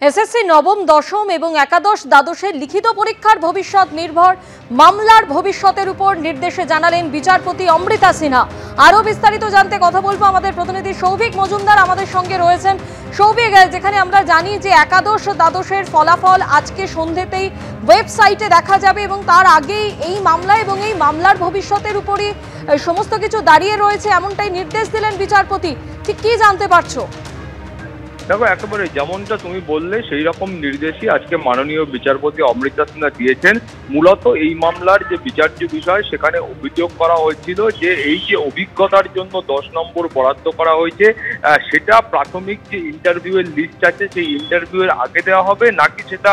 SSC নবম দশম এবং একাদশ দ্বাদশের লিখিত পরীক্ষার ভবিষ্যৎ নির্ভর মামলার ভবিষ্যতের উপর নির্দেশে জানালেন বিচারপতি অমৃতা সিনহা। আরও বিস্তারিত জানতে কথা বলবো আমাদের প্রতিনিধি সৌভিক মজুমদার আমাদের সঙ্গে রয়েছেন। সৌভিক, যেখানে আমরা জানি যে একাদশ দ্বাদশের ফলাফল আজকে সন্ধ্যেতেই ওয়েবসাইটে দেখা যাবে এবং তার আগেই এই মামলা এবং এই মামলার ভবিষ্যতের উপরই সমস্ত কিছু দাঁড়িয়ে রয়েছে, এমনটাই নির্দেশ দিলেন বিচারপতি। ঠিক কি জানতে পারছো? দেখো, একেবারে যেমনটা তুমি বললে সেই রকম নির্দেশই আজকে মাননীয় বিচারপতি অমৃতা সিনহা দিয়েছেন। মূলত এই মামলার যে বিচার্য বিষয়, সেখানে অভিযোগ করা হয়েছিল যে এই যে অভিজ্ঞতার জন্য 10 নম্বর বরাদ্দ করা হয়েছে, সেটা প্রাথমিক যে ইন্টারভিউয়ের লিস্ট আছে সেই ইন্টারভিউয়ের আগে দেওয়া হবে, নাকি সেটা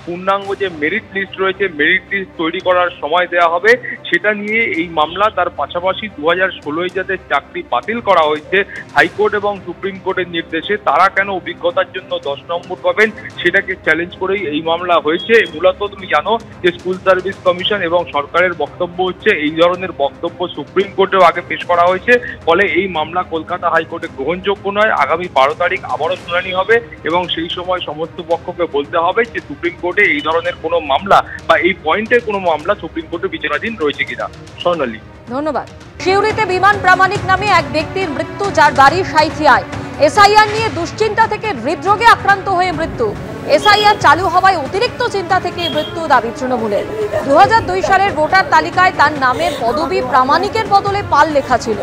পূর্ণাঙ্গ যে মেরিট লিস্ট রয়েছে মেরিট লিস্ট তৈরি করার সময় দেওয়া হবে, সেটা নিয়ে এই মামলা। তার পাশাপাশি 2016 যাদের চাকরি বাতিল করা হয়েছে হাইকোর্ট এবং সুপ্রিম কোর্টের নির্দেশে, তারা কেন অভিজ্ঞতার জন্য 10 নম্বর পাবেন সেটাকে চ্যালেঞ্জ করেই এই মামলা হয়েছে। মূলত তুমি জানো যে স্কুল সার্ভিস কমিশন এবং সরকারের বক্তব্য হচ্ছে এই ধরনের বক্তব্য সুপ্রিম কোর্টেও আগে পেশ করা হয়েছে, ফলে এই মামলা কলকাতা হাইকোর্টে গ্রহণযোগ্য নয়। আগামী 12 তারিখ আবারও শুনানি হবে এবং সেই সময় সমস্ত পক্ষকে বলতে হবে যে সুপ্রিম কোর্টে এই ধরনের কোনো মামলা বা এই পয়েন্টের কোনো মামলা সুপ্রিম কোর্টে বিচারাধীন রয়েছে কিনা। স্বর্ণালী, ধন্যবাদ। শিউরিতে বিমান প্রামাণিক নামে এক ব্যক্তির মৃত্যু, যার বাড়ি সাঁইথিয়ায়। এসআইআর নিয়ে দুশ্চিন্তা থেকে হৃদরোগে আক্রান্ত হয়ে মৃত্যু। এসআইআর চালু হওয়ায় অতিরিক্ত চিন্তা থেকে মৃত্যু দাবি তৃণমূলের। 2002 সালের ভোটার তালিকায় তার নামের পদবি প্রামাণিকের বদলে পাল লেখা ছিল।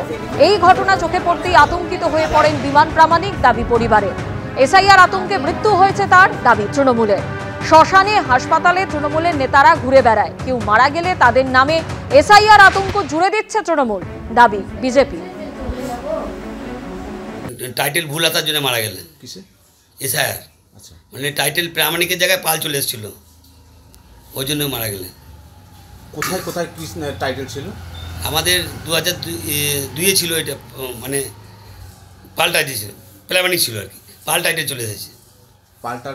এই ঘটনা চোখে পড়তেই আতঙ্কিত হয়ে পড়েন বিমান প্রামাণিক, দাবি পরিবারের। এসআইআর আতঙ্কে মৃত্যু হয়েছে তার, দাবি তৃণমূলের। শ্মশানে হাসপাতালে তৃণমূলের নেতারা ঘুরে বেড়ায়, কেউ মারা গেলে তাদের নামে এসআইআর আতঙ্ক জুড়ে দিচ্ছে তৃণমূল, দাবি বিজেপি। টাইটেল ভুল আসার জন্য মারা গেলেন। কিসে? এসআইআর। আচ্ছা, মানে টাইটেল প্রামাণিকের জায়গায় পাল চলে এসেছিল, ওই জন্য মারা গেলেন। কোথায় কোথায় কি টাইটেল ছিল? আমাদের 2002 ছিল এটা, মানে পাল টাইটেল ছিল, প্রামাণিক ছিল আর কি, পাল টাইটেল চলে এসেছে। পাল্টা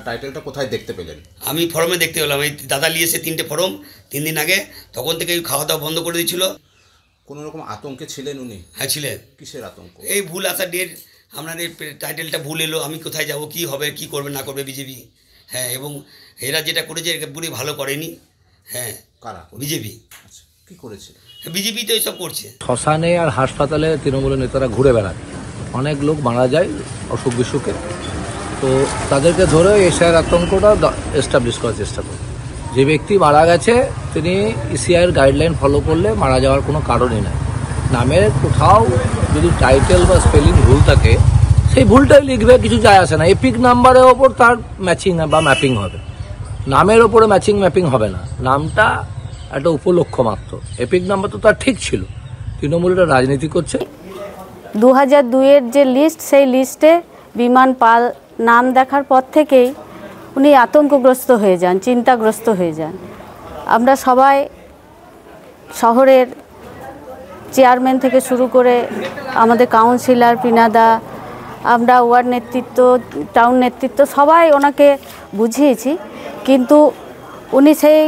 টাইটেলটা কোথায় দেখতে পেলেন? আমি ফর্মে দেখতে পেলাম, এই দাদা নিয়েছে 3টে ফর্ম 3 দিন আগে, তখন থেকে খাওয়া দাওয়া বন্ধ করে দিয়েছিল। কোনো রকম আতঙ্কে ছিলেন উনি? হ্যাঁ ছিলেন। কিসের আতঙ্ক? এই ভুল আসা ডেট, আপনার এই টাইটেলটা ভুল এলো, আমি কোথায় যাব, কি হবে, কি করবে না করবে বিজেপি। হ্যাঁ, এবং এরা যেটা করেছে পুরো ভালো করেনি। হ্যাঁ, কারা? বিজেপি। আচ্ছা, কী করেছে বিজেপি তো এইসব করছে। শ্মশানে আর হাসপাতালে তৃণমূলের নেতারা ঘুরে বেড়ায়, অনেক লোক মারা যায় অসুখ বিসুখে, তো তাদেরকে ধরে এসআইআর আতঙ্কটা এস্টাবলিশ করার চেষ্টা করে। যে ব্যক্তি মারা গেছে তিনি ইসিআইয়ের গাইডলাইন ফলো করলে মারা যাওয়ার কোনো কারণই নাই। নামের কোথাও যদি টাইটেল বা স্পেলিং ভুল থাকে সেই ভুলটাই লিখবে, কিছু যায় আসে না। এপিক নাম্বারের ওপর তার ম্যাচিং বা ম্যাপিং হবে, নামের ওপরে ম্যাপিং হবে না। নামটা একটা উপলক্ষ মাত্র, এপিক নাম্বার তো তার ঠিক ছিল। তৃণমূলটা রাজনীতি করছে। 2002-এর যে লিস্ট, সেই লিস্টে বিমান পাল নাম দেখার পর থেকেই উনি আতঙ্কগ্রস্ত হয়ে যান, চিন্তাগ্রস্ত হয়ে যান। আমরা সবাই শহরের চেয়ারম্যান থেকে শুরু করে আমাদের কাউন্সিলর পিনাদা, আমরা ওয়ার্ড নেতৃত্ব, টাউন নেতৃত্ব সবাই ওনাকে বুঝিয়েছি, কিন্তু উনি সেই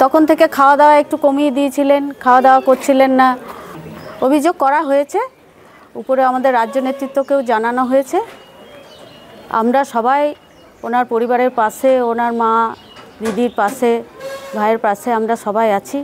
তখন থেকে খাওয়া দাওয়া একটু কমিয়ে দিয়েছিলেন, খাওয়া দাওয়া করছিলেন না। অভিযোগ করা হয়েছে, উপরে আমাদের রাজ্য নেতৃত্বকেও জানানো হয়েছে। আমরা সবাই ওনার পরিবারের পাশে, ওনার মা দিদির পাশে, ভাইয়ের পাশে আমরা সবাই আছি।